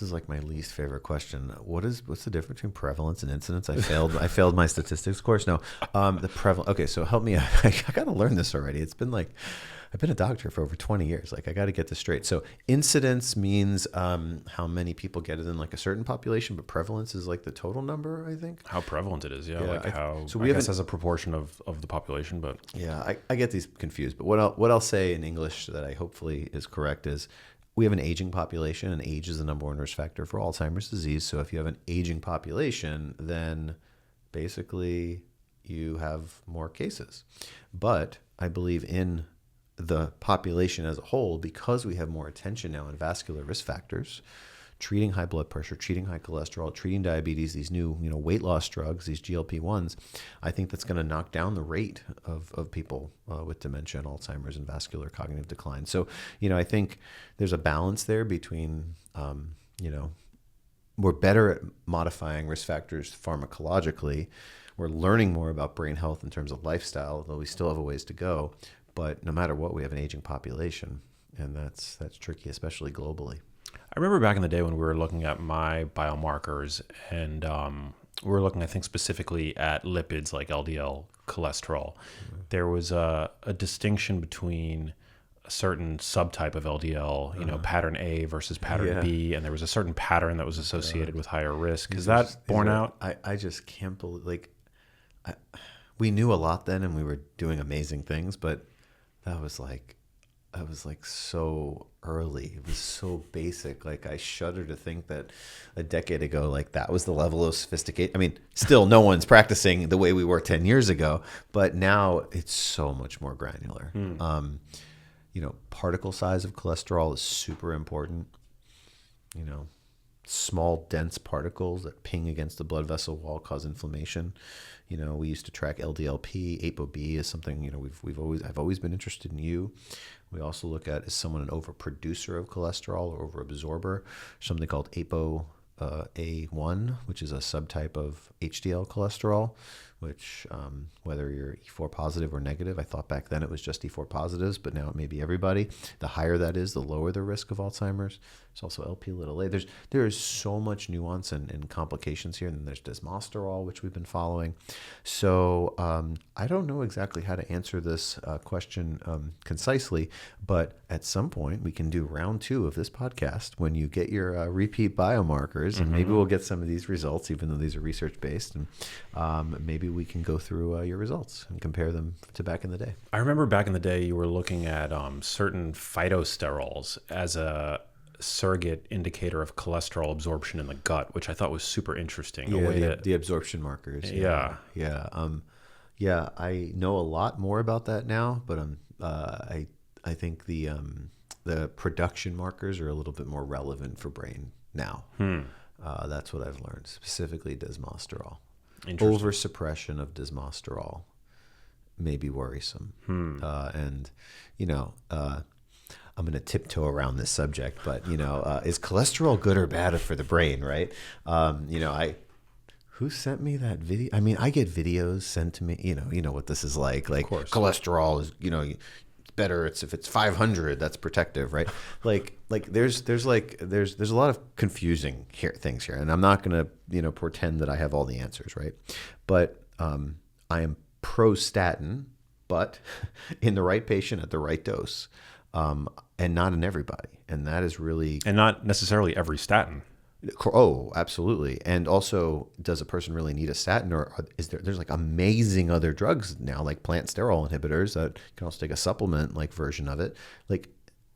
this is like my least favorite question. What's the difference between prevalence and incidence? I failed my statistics course. No, the prevalence. Okay, so help me. I got to learn this already. It's been like, I've been a doctor for over 20 years. Like, I got to get this straight. So incidence means how many people get it in like a certain population, but prevalence is like the total number, I think. How prevalent it is, yeah. So I guess as a proportion of the population, but yeah, I get these confused. But what I'll say in English that I hopefully is correct is we have an aging population, and age is the number one risk factor for Alzheimer's disease. So if you have an aging population, then basically you have more cases. But I believe in the population as a whole, because we have more attention now on vascular risk factors, treating high blood pressure, treating high cholesterol, treating diabetes, these new weight loss drugs, these GLP-1s, I think that's going to knock down the rate of people with dementia and Alzheimer's and vascular cognitive decline. So, I think there's a balance there between, we're better at modifying risk factors pharmacologically. We're learning more about brain health in terms of lifestyle, though we still have a ways to go. But no matter what, we have an aging population, and that's tricky, especially globally. I remember back in the day when we were looking at my biomarkers, and we were looking, I think, specifically at lipids like LDL cholesterol. Mm-hmm. There was a distinction between a certain subtype of LDL, pattern A versus pattern B, and there was a certain pattern that was associated with higher risk. Is that borne out? I just can't believe, we knew a lot then, and we were doing amazing things, but that was like so early. It was so basic. Like, I shudder to think that a decade ago, like, that was the level of sophistication. I mean, still no one's practicing the way we were 10 years ago, but now it's so much more granular. Particle size of cholesterol is super important. Small, dense particles that ping against the blood vessel wall cause inflammation. We used to track LDLP. ApoB is something, I've always been interested in you. We also look at, is someone an overproducer of cholesterol or overabsorber? Something called ApoA1, which is a subtype of HDL cholesterol, which whether you're E4 positive or negative, I thought back then it was just E4 positives, but now it may be everybody. The higher that is, the lower the risk of Alzheimer's. There's also Lp(a). There is so much nuance and complications here. And then there's desmosterol, which we've been following. So I don't know exactly how to answer this question concisely, but at some point we can do round 2 of this podcast when you get your repeat biomarkers, and maybe we'll get some of these results, even though these are research-based, and maybe we can go through your results and compare them to back in the day. I remember back in the day you were looking at certain phytosterols as a surrogate indicator of cholesterol absorption in the gut, which I thought was super interesting. The absorption markers. Yeah. I know a lot more about that now, but I think the production markers are a little bit more relevant for brain now. That's what I've learned, specifically desmosterol. Oversuppression of desmosterol may be worrisome. I'm going to tiptoe around this subject, but is cholesterol good or bad for the brain, right? Who sent me that video? I mean, I get videos sent to me. You know what this is like. Like, cholesterol is, it's better. If it's 500, that's protective, right? Like there's a lot of confusing things here, and I'm not going to pretend that I have all the answers, right? But I am pro statin, but in the right patient at the right dose. And not in everybody. And that is really... And not necessarily every statin. Oh, absolutely. And also, does a person really need a statin, or there's like amazing other drugs now, like plant sterol inhibitors that can also take a supplement like version of it, like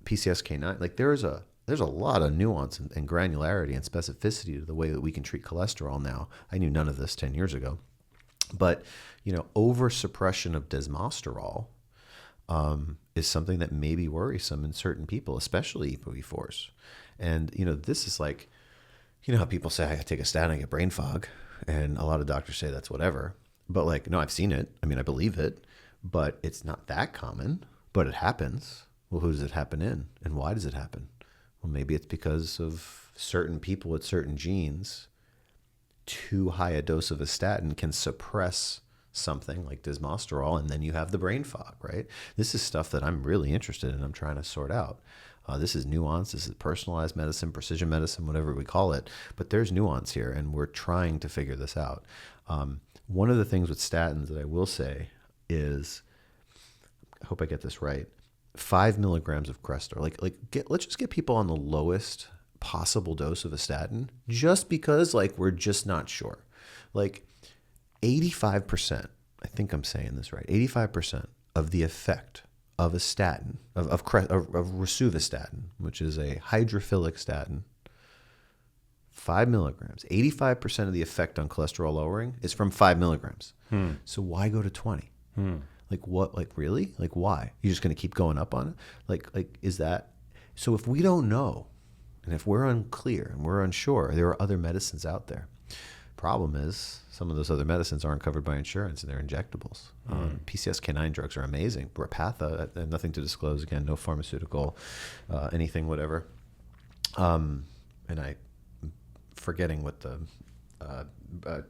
PCSK9. Like there's a lot of nuance and granularity and specificity to the way that we can treat cholesterol now. I knew none of this 10 years ago. But, over suppression of desmosterol is something that may be worrisome in certain people, especially ApoE4s. And, this is like, how people say, I take a statin, I get brain fog. And a lot of doctors say that's whatever. But like, no, I've seen it. I mean, I believe it, but it's not that common, but it happens. Well, who does it happen in? And why does it happen? Well, maybe it's because of certain people with certain genes. Too high a dose of a statin can suppress something like desmosterol, and then you have the brain fog, right? This is stuff that I'm really interested in. I'm trying to sort out. This is nuance. This is personalized medicine, precision medicine, whatever we call it. But there's nuance here, and we're trying to figure this out. One of the things with statins that I will say is, I hope I get this right, 5 milligrams of Crestor. Let's just get people on the lowest possible dose of a statin, just because we're just not sure. 85%, I think I'm saying this right, 85% of the effect of a statin, of rosuvastatin, which is a hydrophilic statin, 5 milligrams, 85% of the effect on cholesterol lowering is from 5 milligrams. So why go to 20? Really? Why? You're just going to keep going up on it? Is that? So if we don't know, and if we're unclear and we're unsure, there are other medicines out there. Problem is, some of those other medicines aren't covered by insurance, and they're injectables. PCSK9 drugs are amazing. Repatha, nothing to disclose. Again, no pharmaceutical, anything, whatever. And I'm forgetting what the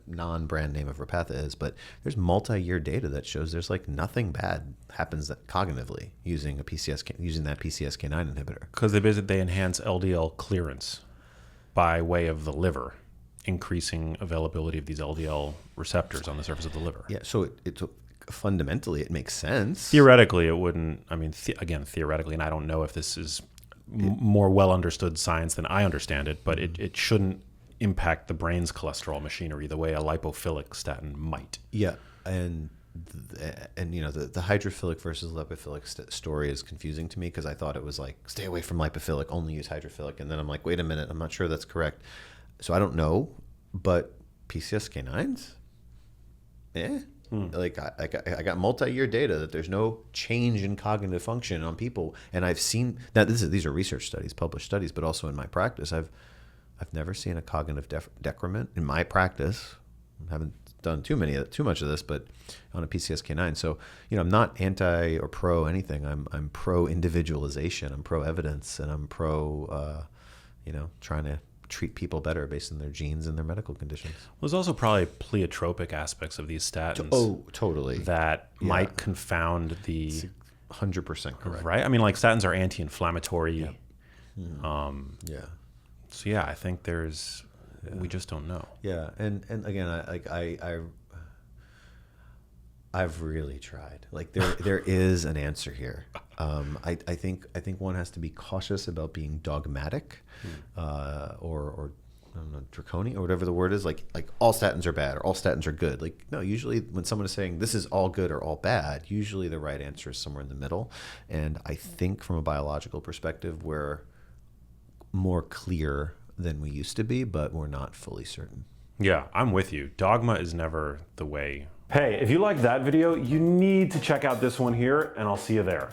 non-brand name of Repatha is, but there's multi-year data that shows there's nothing bad happens cognitively using that PCSK9 inhibitor. Because they enhance LDL clearance by way of the liver, increasing availability of these LDL receptors on the surface of the liver. Yeah, so fundamentally it makes sense. Theoretically, it wouldn't. I mean, again, theoretically, and I don't know if this is more well understood science than I understand it, but it shouldn't impact the brain's cholesterol machinery the way a lipophilic statin might. Yeah, and the hydrophilic versus lipophilic story is confusing to me, because I thought it was stay away from lipophilic, only use hydrophilic, and then I'm wait a minute, I'm not sure that's correct. So I don't know, but PCSK9s, I got multi-year data that there's no change in cognitive function on people, and I've seen that these are research studies, published studies, but also in my practice, I've never seen a cognitive decrement in my practice. I haven't done too much of this, but on a PCSK9. So I'm not anti or pro anything. I'm pro individualization. I'm pro evidence, and I'm pro trying to treat people better based on their genes and their medical conditions. There's also probably pleiotropic aspects of these statins. Oh, totally. That might confound the... 100% correct. Right? I mean, statins are anti-inflammatory. Yep. Yeah. So yeah, I think we just don't know. Yeah, and again, I've really tried. There is an answer here. I think one has to be cautious about being dogmatic, or I don't know, draconian, or whatever the word is. All statins are bad or all statins are good. No, usually when someone is saying this is all good or all bad, usually the right answer is somewhere in the middle. And I think from a biological perspective, we're more clear than we used to be, but we're not fully certain. Yeah, I'm with you. Dogma is never the way. Hey, if you liked that video, you need to check out this one here, and I'll see you there.